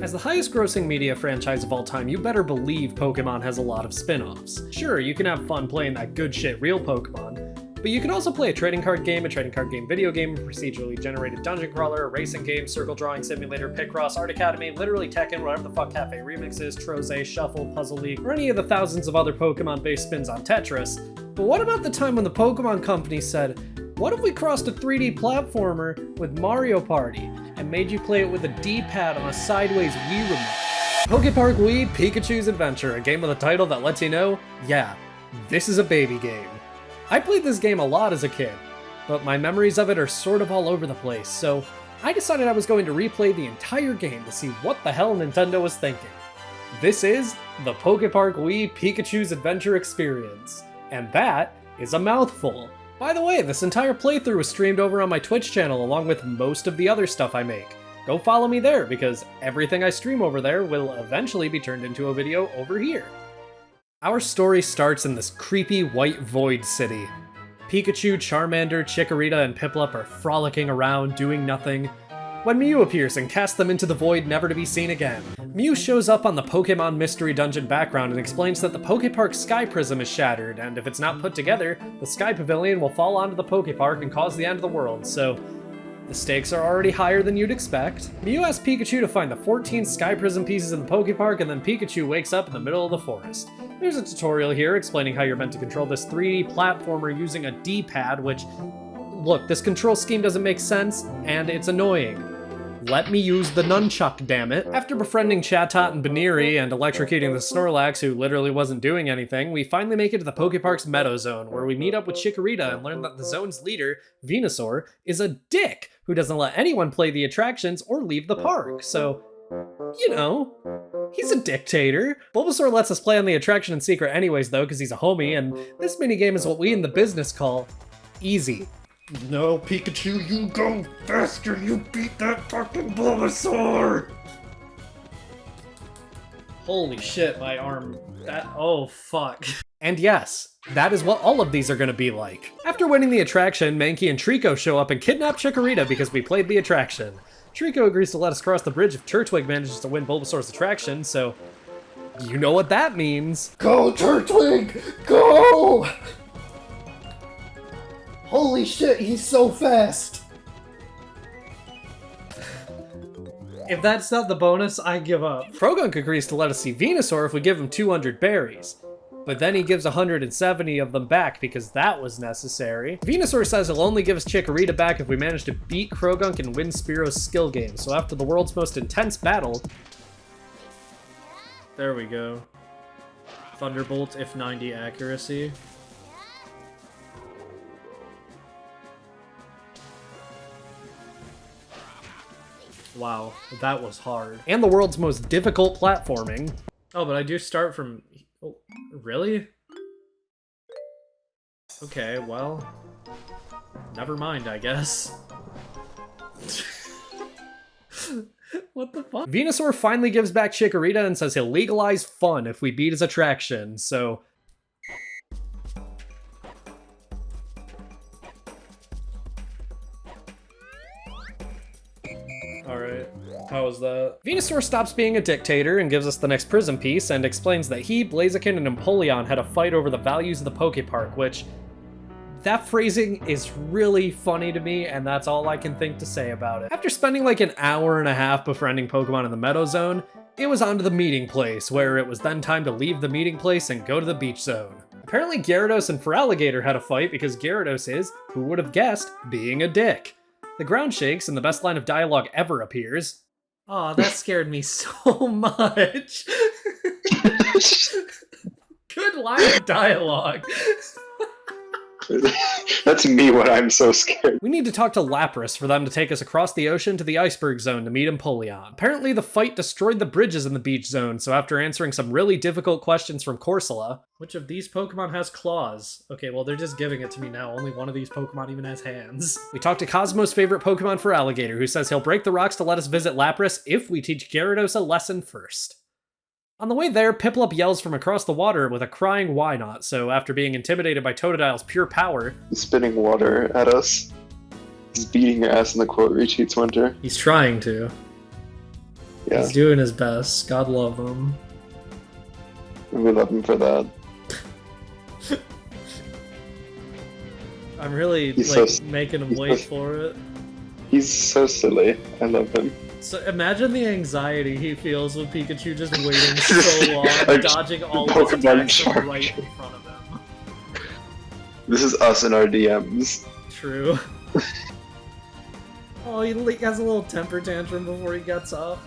As the highest grossing media franchise of all time, you better believe Pokemon has a lot of spin-offs. Sure, you can have fun playing that good shit real Pokemon, but you can also play a trading card game video game, a procedurally generated dungeon crawler, a racing game, circle drawing simulator, Picross, Art Academy, literally Tekken, whatever the fuck Cafe remixes, Troze, Shuffle, Puzzle League, or any of the thousands of other Pokemon-based spins on Tetris. But what about the time when the Pokemon Company said, what if we crossed a 3D platformer with Mario Party and made you play it with a D-pad on a sideways Wii remote? PokéPark Wii Pikachu's Adventure, a game with a title that lets you know, yeah, this is a baby game. I played this game a lot as a kid, but my memories of it are sort of all over the place, so I decided I was going to replay the entire game to see what the hell Nintendo was thinking. This is the PokéPark Wii Pikachu's Adventure experience, and that is a mouthful. By the way, this entire playthrough was streamed over on my Twitch channel along with most of the other stuff I make. Go follow me there, because everything I stream over there will eventually be turned into a video over here. Our story starts in this creepy white void city. Pikachu, Charmander, Chikorita, and Piplup are frolicking around, doing nothing, when Mew appears and casts them into the void never to be seen again. Mew shows up on the Pokemon Mystery Dungeon background and explains that the Poképark Sky Prism is shattered, and if it's not put together, the Sky Pavilion will fall onto the Poképark and cause the end of the world, so the stakes are already higher than you'd expect. Mew asks Pikachu to find the 14 Sky Prism pieces in the Poképark, and then Pikachu wakes up in the middle of the forest. There's a tutorial here explaining how you're meant to control this 3D platformer using a D-pad, which, look, this control scheme doesn't make sense, and it's annoying. Let me use the nunchuck, damn it. After befriending Chatot and Baniri and electrocuting the Snorlax, who literally wasn't doing anything, we finally make it to the Poképark's Meadow Zone, where we meet up with Chikorita and learn that the zone's leader, Venusaur, is a dick who doesn't let anyone play the attractions or leave the park, so, you know, he's a dictator. Bulbasaur lets us play on the attraction in secret anyways though, because he's a homie, and this minigame is what we in the business call easy. No, Pikachu, you go faster! You beat that fucking Bulbasaur! Holy shit, my arm. Oh, fuck. And yes, that is what all of these are gonna be like. After winning the attraction, Mankey and Trico show up and kidnap Chikorita because we played the attraction. Trico agrees to let us cross the bridge if Turtwig manages to win Bulbasaur's attraction, so you know what that means. Go, Turtwig! Go! Holy shit, he's so fast! If that's not the bonus, I give up. Frogunk agrees to let us see Venusaur if we give him 200 berries. But then he gives 170 of them back because that was necessary. Venusaur says he'll only give us Chikorita back if we manage to beat Frogunk and win Spearo's skill game. So after the world's most intense battle... There we go. Thunderbolt if 90 accuracy. Wow, that was hard. And the world's most difficult platforming. Oh, but I do start from... Oh, really? Okay, well... Never mind, I guess. What the fuck? Venusaur finally gives back Chikorita and says he'll legalize fun if we beat his attraction, so... Alright, how was that? Venusaur stops being a dictator and gives us the next prism piece and explains that he, Blaziken, and Empoleon had a fight over the values of the Poképark, which... that phrasing is really funny to me, and that's all I can think to say about it. After spending like an hour and a half befriending Pokemon in the Meadow Zone, it was on to the meeting place, where it was then time to leave the meeting place and go to the beach zone. Apparently Gyarados and Feraligatr had a fight because Gyarados is, who would have guessed, being a dick. The ground shakes and the best line of dialogue ever appears. Aw, that scared me so much. Good line of dialogue. That's me when I'm so scared. We need to talk to Lapras for them to take us across the ocean to the Iceberg Zone to meet Empoleon. Apparently the fight destroyed the bridges in the beach zone, so after answering some really difficult questions from Corsola... Which of these Pokemon has claws? Okay, well they're just giving it to me now, only one of these Pokemon even has hands. We talked to Cosmo's favorite Pokemon Feraligatr, who says he'll break the rocks to let us visit Lapras if we teach Gyarados a lesson first. On the way there, Piplup yells from across the water with a crying why not, so after being intimidated by Totodile's pure power... He's spitting water at us. He's beating your ass in the quote retweets winter. He's trying to. Yeah, He's doing his best. God love him. we love him for that. I'm really He's like so- making him he's wait so- for it. He's so silly. I love him. So imagine the anxiety he feels with Pikachu just waiting so long, Like, dodging all of his Pokemon attacks from charge. right in front of him. This is us in our DMs. True. Oh, he has a little temper tantrum before he gets up.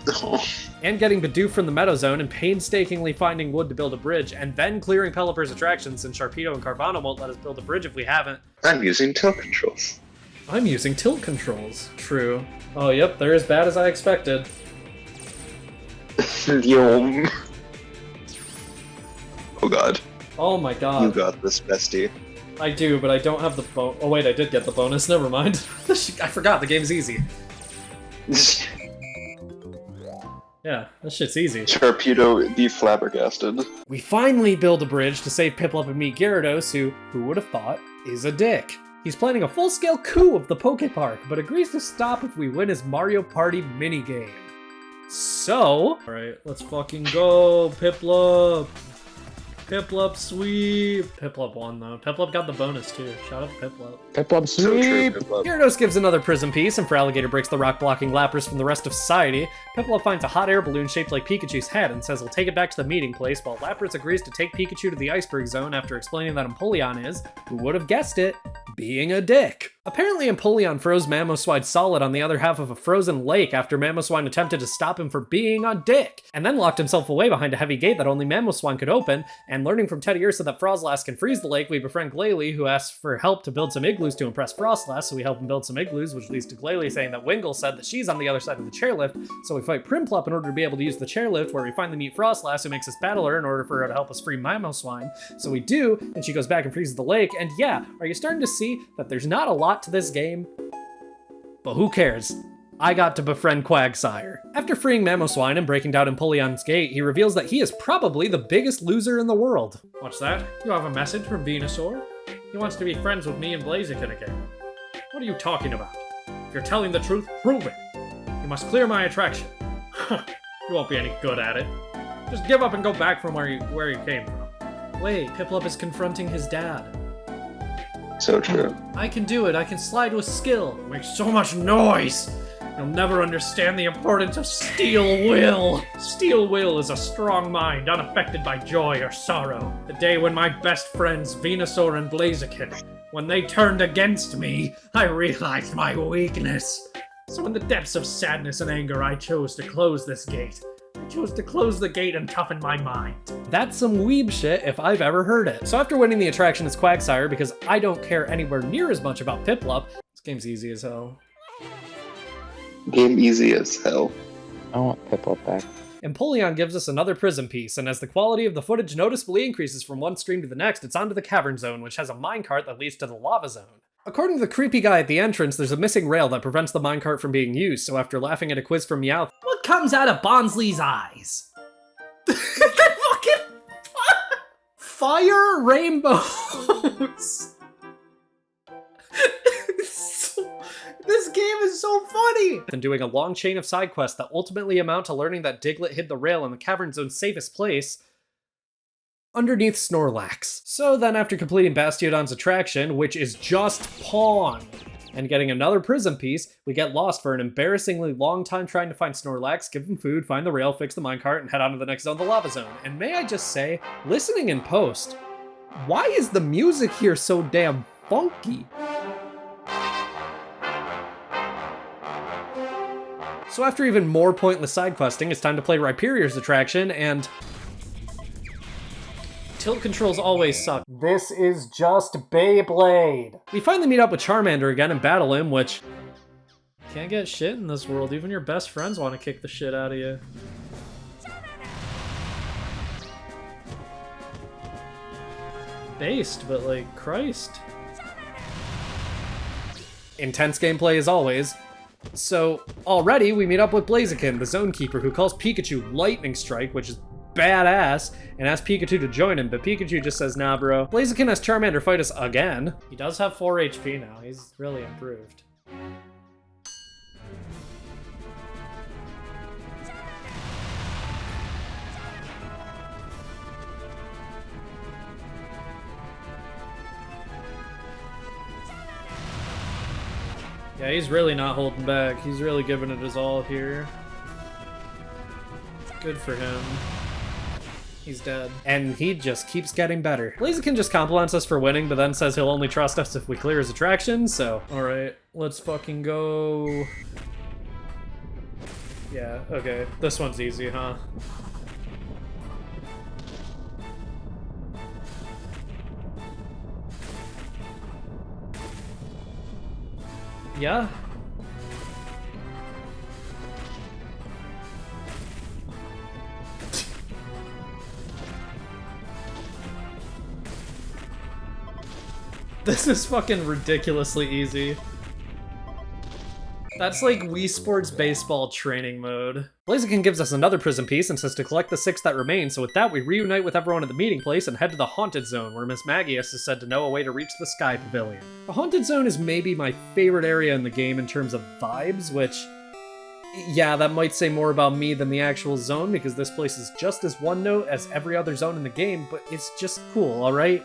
Oh. And getting Bidoof from the Meadow Zone and painstakingly finding wood to build a bridge, and then clearing Pelipper's attractions since Sharpedo and Carvana won't let us build a bridge if we haven't. I'm using tilt controls. I'm using tilt controls. True. Oh, yep, they're as bad as I expected. Yo. Oh god. Oh my god. You got this, bestie. I do, but I don't have the Oh wait, I did get the bonus. Never mind. I forgot, the game's easy. Yeah, this shit's easy. Sharpedo be flabbergasted. We finally build a bridge to save Piplup and meet Gyarados, who would have thought, is a dick. He's planning a full-scale coup of the PokéPark, but agrees to stop if we win his Mario Party minigame. So... Alright, let's fucking go, Piplup! Piplup sweep! Piplup won, though. Piplup got the bonus, too. Shout out to Piplup. Piplup So true, sweep! Piplup. Gyarados gives another prism piece, and Feraligatr breaks the rock-blocking Lapras from the rest of society. Piplup finds a hot air balloon shaped like Pikachu's head and says he'll take it back to the meeting place, while Lapras agrees to take Pikachu to the Iceberg Zone after explaining that Empoleon is, who would have guessed it, being a dick. Apparently Empoleon froze Mamoswine solid on the other half of a frozen lake after Mamoswine attempted to stop him for being a dick, and then locked himself away behind a heavy gate that only Mamoswine could open, and learning from Teddy Ursa that Frostlass can freeze the lake, we befriend Glalie, who asks for help to build some igloos to impress Frostlass, so we help him build some igloos, which leads to Glalie saying that Wingull said that she's on the other side of the chairlift, so we fight Primplop in order to be able to use the chairlift, where we finally meet Frostlass, who makes us battle her in order for her to help us free Mamoswine. So we do, and she goes back and freezes the lake, and yeah, are you starting to see that there's not a lot to this game? But who cares? I got to befriend Quagsire. After freeing Mamoswine and breaking down Empoleon's gate, he reveals that he is probably the biggest loser in the world. What's that? You have a message from Venusaur? He wants to be friends with me and Blaziken again. What are you talking about? If you're telling the truth, prove it. You must clear my attraction. You won't be any good at it. Just give up and go back from where you came from. Wait, Piplup is confronting his dad. So true. I can do it. I can slide with skill. It makes so much noise. You'll never understand the importance of steel will. Steel will is a strong mind, unaffected by joy or sorrow. The day when my best friends, Venusaur and Blaziken, when they turned against me, I realized my weakness. So in the depths of sadness and anger, I chose to close this gate. I chose to close the gate and toughen my mind. That's some weeb shit if I've ever heard it. So after winning the attraction as Quagsire, because I don't care anywhere near as much about Piplup, this game's easy as hell. Game easy as hell. I want Piplup back. Empoleon gives us another prism piece, and as the quality of the footage noticeably increases from one stream to the next, it's onto the Cavern Zone, which has a minecart that leads to the Lava Zone. According to the creepy guy at the entrance, there's a missing rail that prevents the minecart from being used, so after laughing at a quiz from Meowth, what comes out of Bonsley's eyes? Fucking fire rainbows! This game is so funny! And doing a long chain of side quests that ultimately amount to learning that Diglett hid the rail in the Cavern Zone's safest place, underneath Snorlax. So then after completing Bastiodon's attraction, which is just Pawn, and getting another prism piece, we get lost for an embarrassingly long time trying to find Snorlax, give him food, find the rail, fix the minecart, and head on to the next zone, the Lava Zone. And may I just say, listening in post, why is the music here so damn funky? So after even more pointless side questing, it's time to play Rhyperior's attraction, and tilt controls always suck. This is just Beyblade. We finally meet up with Charmander again and battle him, which can't get shit in this world. Even your best friends want to kick the shit out of you. Based, but like, Christ. Intense gameplay as always. So, already we meet up with Blaziken, the Zone Keeper, who calls Pikachu Lightning Strike, which is badass, and asks Pikachu to join him, but Pikachu just says, nah bro. Blaziken has Charmander fight us again. He does have 4 HP now, he's really improved. Yeah, he's really not holding back. He's really giving it his all here. Good for him. He's dead. And he just keeps getting better. Blaziken just compliments us for winning, but then says he'll only trust us if we clear his attraction, so... Alright, let's fucking go... Yeah, okay. This one's easy, huh? Yeah? This is fucking ridiculously easy. That's like Wii Sports Baseball training mode. Blaziken gives us another prison piece and says to collect the 6 that remain, so with that we reunite with everyone at the meeting place and head to the Haunted Zone, where Miss Magius is said to know a way to reach the Sky Pavilion. The Haunted Zone is maybe my favorite area in the game in terms of vibes, which... yeah, that might say more about me than the actual zone, because this place is just as one note as every other zone in the game, but it's just cool, alright?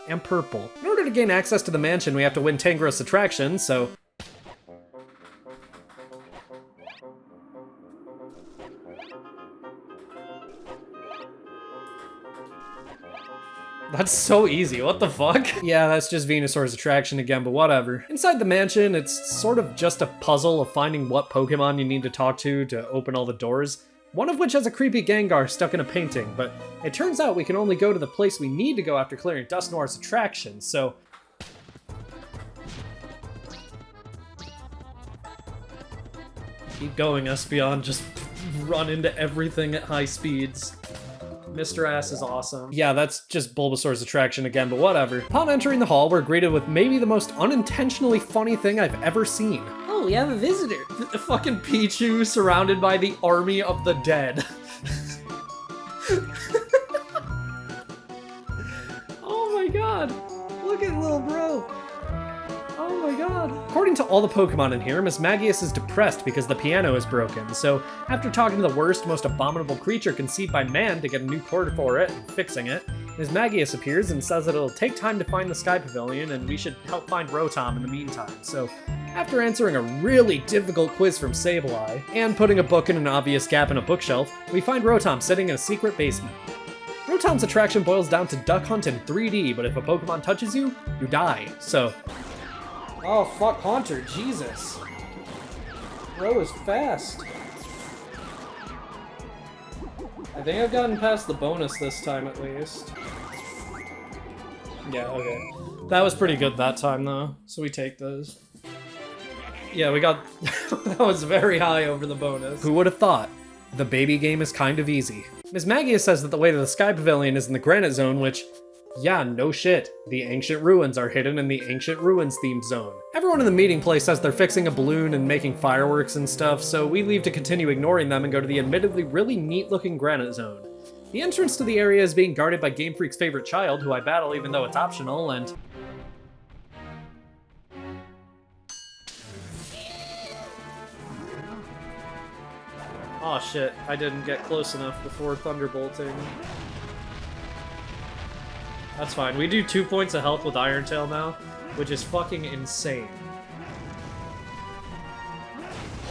And purple. In order to gain access to the mansion, we have to win Tangrowth's attraction, so... That's so easy, what the fuck? Yeah, that's just Venusaur's attraction again, but whatever. Inside the mansion, it's sort of just a puzzle of finding what Pokemon you need to talk to open all the doors. One of which has a creepy Gengar stuck in a painting, but it turns out we can only go to the place we need to go after clearing Dusknoir's attraction, so... Keep going, Espeon, just run into everything at high speeds. Mr. Ass is awesome. Yeah, that's just Bulbasaur's attraction again, but whatever. Upon entering the hall, we're greeted with maybe the most unintentionally funny thing I've ever seen. Oh, we have a visitor. The fucking Pichu surrounded by the army of the dead. Oh my god. Look at little bro. Oh my god. According to all the Pokemon in here, Miss Magius is depressed because the piano is broken, so after talking to the worst, most abominable creature conceived by man to get a new cord for it and fixing it, Miss Magius appears and says that it'll take time to find the Sky Pavilion and we should help find Rotom in the meantime. So after answering a really difficult quiz from Sableye and putting a book in an obvious gap in a bookshelf, we find Rotom sitting in a secret basement. Rotom's attraction boils down to Duck Hunt in 3D, but if a Pokemon touches you, you die, so... Oh, fuck Haunter, Jesus. Bro is fast. I think I've gotten past the bonus this time, at least. Yeah, okay. That was pretty good that time, though, so we take those. Yeah, we got... that was very high over the bonus. Who would have thought? The baby game is kind of easy. Miss Magius says that the way to the Sky Pavilion is in the Granite Zone, which... yeah, no shit. The Ancient Ruins are hidden in the Ancient Ruins themed zone. Everyone in the meeting place says they're fixing a balloon and making fireworks and stuff, so we leave to continue ignoring them and go to the admittedly really neat looking Granite Zone. The entrance to the area is being guarded by Game Freak's favorite child, who I battle even though it's optional, and... aw shit, I didn't get close enough before thunderbolting. That's fine. We do 2 points of health with Iron Tail now, which is fucking insane.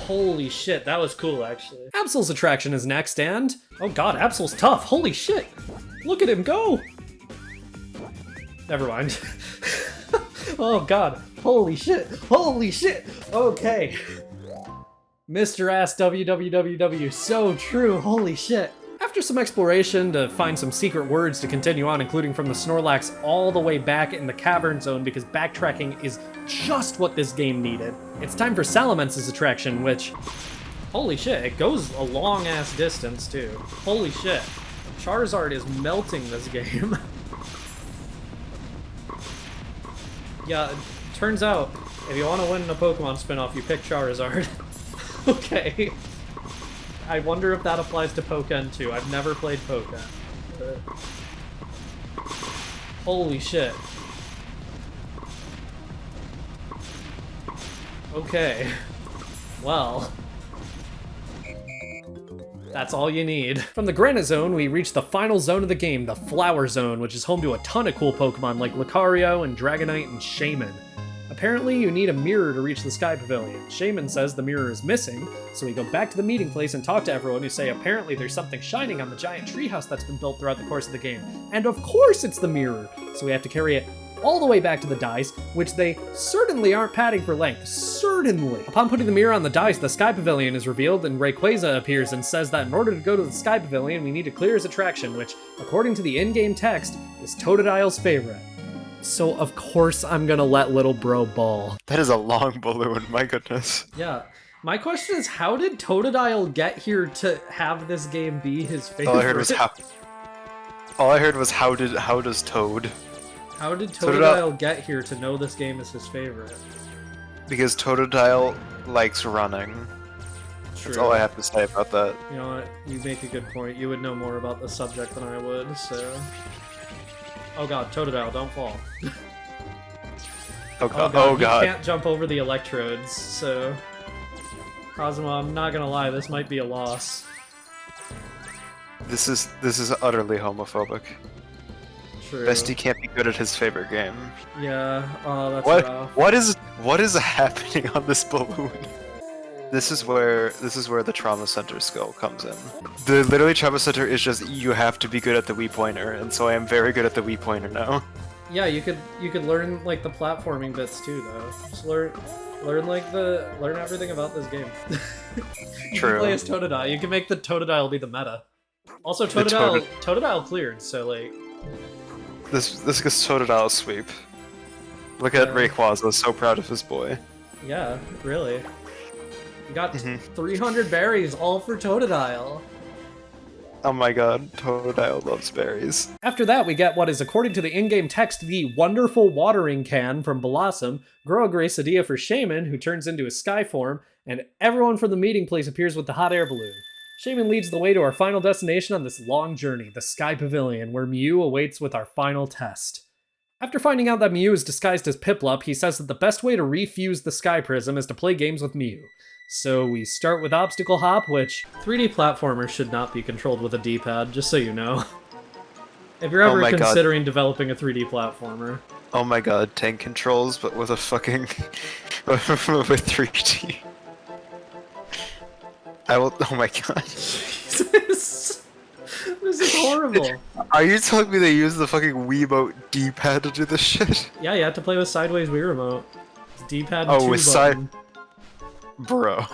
Holy shit, that was cool, actually. Absol's attraction is next, and... oh god, Absol's tough! Holy shit! Look at him go! Never mind. Oh god, holy shit! Holy shit! Okay. Mr. Ass WWWW, so true, holy shit. After some exploration to find some secret words to continue on, including from the Snorlax all the way back in the Cavern Zone, because backtracking is just what this game needed, it's time for Salamence's attraction, which... holy shit, it goes a long-ass distance, too. Holy shit. Charizard is melting this game. Yeah, it turns out, if you want to win a Pokemon spin-off, you pick Charizard. Okay. I wonder if that applies to Pokken too. I've never played Pokken. But... holy shit. Okay. Well. That's all you need. From the Granite Zone, we reach the final zone of the game, the Flower Zone, which is home to a ton of cool Pokemon like Lucario and Dragonite and Shaman. Apparently, you need a mirror to reach the Sky Pavilion. Shaman says the mirror is missing, so we go back to the meeting place and talk to everyone who say apparently there's something shining on the giant treehouse that's been built throughout the course of the game. And of course it's the mirror! So we have to carry it all the way back to the dice, which they certainly aren't padding for length. Certainly. Upon putting the mirror on the dice, the Sky Pavilion is revealed, and Rayquaza appears and says that in order to go to the Sky Pavilion, we need to clear his attraction, which, according to the in-game text, is Totodile's favorite. So of course I'm gonna let little bro ball. That is a long balloon, my goodness. Yeah. My question is, how did Totodile get here to have this game be his favorite? All I heard was how does Toad? How did Totodile get here to know this game is his favorite? Because Totodile likes running. True. That's all I have to say about that. You know what? You make a good point. You would know more about the subject than I would, so... Oh god, Totodile, don't fall. Oh god. You can't jump over the electrodes, so... Cosmo, I'm not gonna lie, this might be a loss. This is utterly homophobic. True. Bestie can't be good at his favorite game. Yeah, oh, that's rough. What is happening on this balloon? This is where the trauma center skill comes in. The literally trauma center is just you have to be good at the Wii pointer, and so I am very good at the Wii pointer now. Yeah, you could learn like the platforming bits too, though. Just learn everything about this game. You True. can play as Totodile. You can make the Totodile be the meta. Also, Totodile cleared, so like. This gets Totodile sweep. Look at Rayquaza, so proud of his boy. Yeah, really. You got 300 berries, all for Totodile. Oh my god, Totodile loves berries. After that, we get what is, according to the in-game text, the wonderful watering can from Blossom, grow a Gracidea for Shaman, who turns into a sky form, and everyone from the meeting place appears with the hot air balloon. Shaman leads the way to our final destination on this long journey, the Sky Pavilion, where Mew awaits with our final test. After finding out that Mew is disguised as Piplup, he says that the best way to refuse the Sky Prism is to play games with Mew. So we start with Obstacle Hop, which 3D platformers should not be controlled with a D-pad, just so you know. If you're ever considering developing a 3D platformer. Oh my god, tank controls, but with a fucking... with 3D. I will... Oh my god. Jesus. This is horrible. Are you telling me they use the fucking Wiimote D-pad to do this shit? Yeah, you have to play with sideways Wii Remote. It's D-pad and 2 with button. Bro.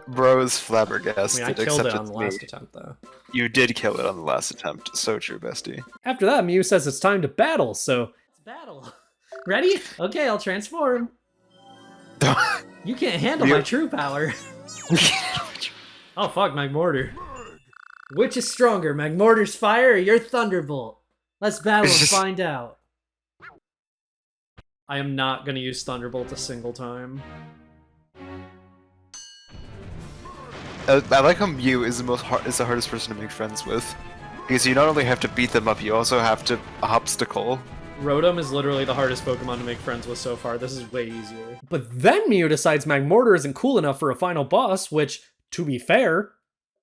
Bro is flabbergasted. I mean, I killed it on the last attempt, though. You did kill it on the last attempt. So true, bestie. After that, Mew says it's time to battle, so... It's battle. Ready? Okay, I'll transform. You can't handle my true power. Oh fuck, Magmortar. Which is stronger, Magmortar's fire or your Thunderbolt? Let's battle and find out. I am not gonna use Thunderbolt a single time. I like how Mew is the hardest person to make friends with. Because you not only have to beat them up, you also have to obstacle. Rotom is literally the hardest Pokemon to make friends with so far. This is way easier. But then Mew decides Magmortar isn't cool enough for a final boss, which, to be fair,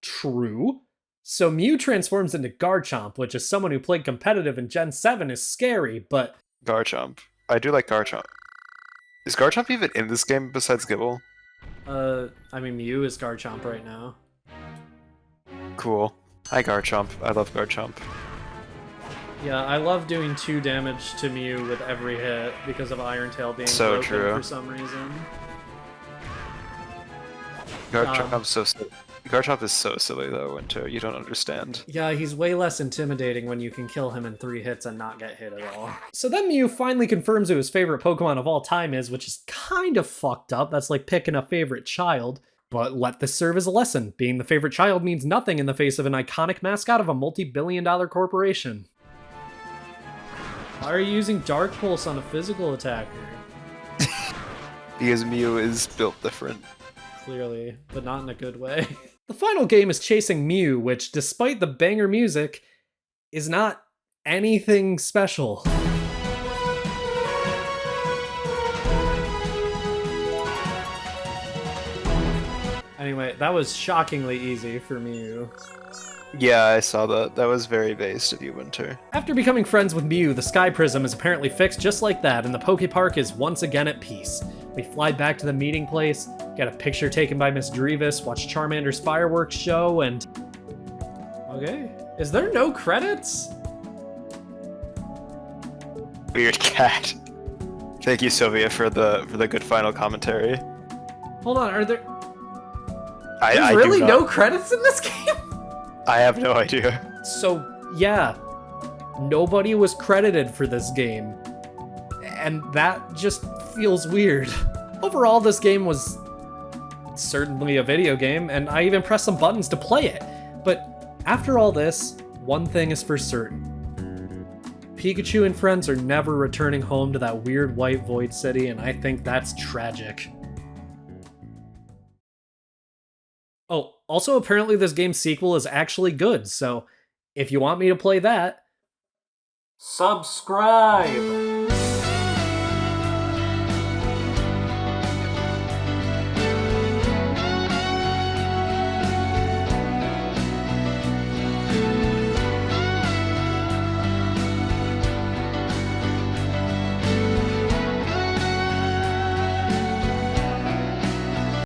true. So Mew transforms into Garchomp, which as someone who played competitive in Gen 7 is scary, but... Garchomp. I do like Garchomp. Is Garchomp even in this game besides Gibble? I mean, Mew is Garchomp right now. Cool. Hi Garchomp. I love Garchomp. Yeah, I love doing 2 damage to Mew with every hit because of Iron Tail being so broken true. for some reason. Garchomp is so silly though, Winter. You don't understand. Yeah, he's way less intimidating when you can kill him in 3 hits and not get hit at all. So then Mew finally confirms who his favorite Pokemon of all time is, which is kind of fucked up. That's like picking a favorite child. But let this serve as a lesson. Being the favorite child means nothing in the face of an iconic mascot of a multi-billion-dollar corporation. Why are you using Dark Pulse on a physical attacker? Because Mew is built different. Clearly, but not in a good way. The final game is Chasing Mew, which, despite the banger music, is not anything special. Anyway, that was shockingly easy for Mew. Yeah, I saw that. That was very based of you, Winter. After becoming friends with Mew, the Sky Prism is apparently fixed just like that, and the PokéPark is once again at peace. We fly back to the meeting place, get a picture taken by Miss Drevis, watch Charmander's fireworks show, and... Okay. Is there no credits? Weird cat. Thank you, Sylvia, for the good final commentary. Hold on, are there... I There's do really not- no credits in this game? I have no idea. So, yeah. Nobody was credited for this game. And that just feels weird. Overall, this game was certainly a video game, and I even pressed some buttons to play it. But after all this, one thing is for certain. Pikachu and friends are never returning home to that weird white void city, and I think that's tragic. Oh, also apparently this game's sequel is actually good, so if you want me to play that, subscribe!